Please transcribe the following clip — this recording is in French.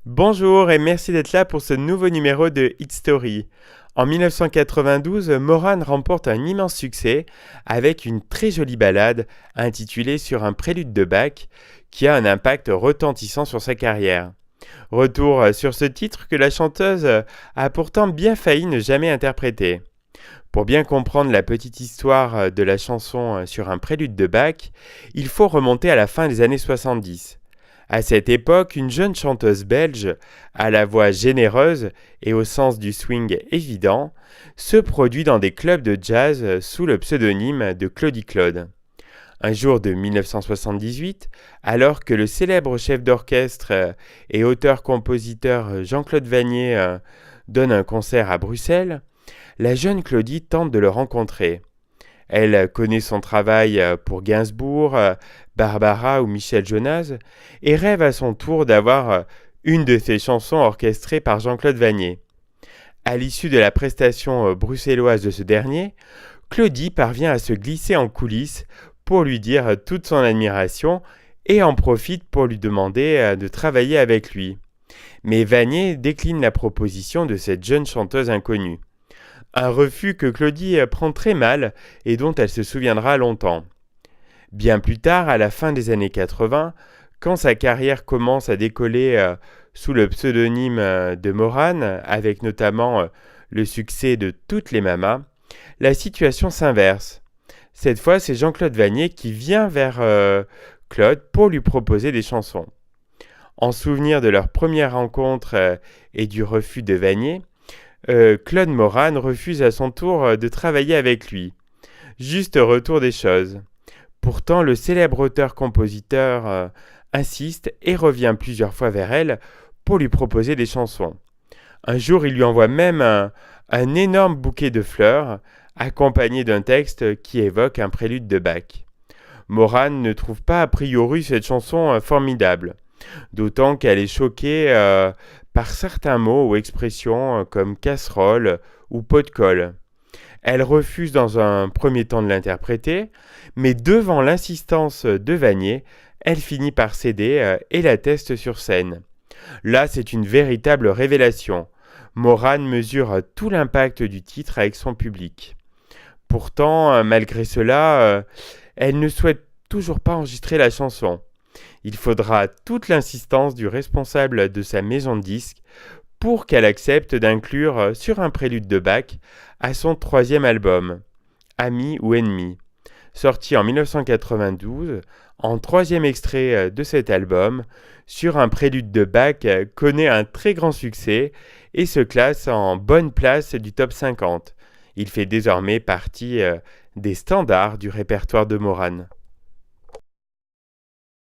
Bonjour et merci d'être là pour ce nouveau numéro de Hit Story. En 1992, Moran remporte un immense succès avec une très jolie ballade intitulée Sur un prélude de Bach qui a un impact retentissant sur sa carrière. Retour sur ce titre que la chanteuse a pourtant bien failli ne jamais interpréter. Pour bien comprendre la petite histoire de la chanson Sur un prélude de Bach, il faut remonter à la fin des années 70. À cette époque, une jeune chanteuse belge, à la voix généreuse et au sens du swing évident, se produit dans des clubs de jazz sous le pseudonyme de Claudie Claude. Un jour de 1978, alors que le célèbre chef d'orchestre et auteur-compositeur Jean-Claude Vannier donne un concert à Bruxelles, la jeune Claudie tente de le rencontrer. Elle connaît son travail pour Gainsbourg, Barbara ou Michel Jonas et rêve à son tour d'avoir une de ses chansons orchestrées par Jean-Claude Vannier. À l'issue de la prestation bruxelloise de ce dernier, Claudie parvient à se glisser en coulisses pour lui dire toute son admiration et en profite pour lui demander de travailler avec lui. Mais Vannier décline la proposition de cette jeune chanteuse inconnue. Un refus que Claudie prend très mal et dont elle se souviendra longtemps. Bien plus tard, à la fin des années 80, quand sa carrière commence à décoller sous le pseudonyme de Moran, avec notamment le succès de Toutes les mamas, la situation s'inverse. Cette fois, c'est Jean-Claude Vannier qui vient vers Claude pour lui proposer des chansons. En souvenir de leur première rencontre et du refus de Vannier, Claude Moran refuse à son tour de travailler avec lui. Juste retour des choses. Pourtant, le célèbre auteur-compositeur insiste et revient plusieurs fois vers elle pour lui proposer des chansons. Un jour, il lui envoie même un énorme bouquet de fleurs, accompagné d'un texte qui évoque un prélude de Bach. Moran ne trouve pas a priori cette chanson formidable, d'autant qu'elle est choquée par certains mots ou expressions comme casserole ou pot de colle. Elle refuse dans un premier temps de l'interpréter, mais devant l'insistance de Vannier, elle finit par céder et la teste sur scène. Là, c'est une véritable révélation. Moran mesure tout l'impact du titre avec son public. Pourtant, malgré cela, elle ne souhaite toujours pas enregistrer la chanson. Il faudra toute l'insistance du responsable de sa maison de disques pour qu'elle accepte d'inclure Sur un prélude de Bach à son troisième album, Amis ou Ennemis. Sorti en 1992, en troisième extrait de cet album, Sur un prélude de Bach connaît un très grand succès et se classe en bonne place du top 50. Il fait désormais partie des standards du répertoire de Moran.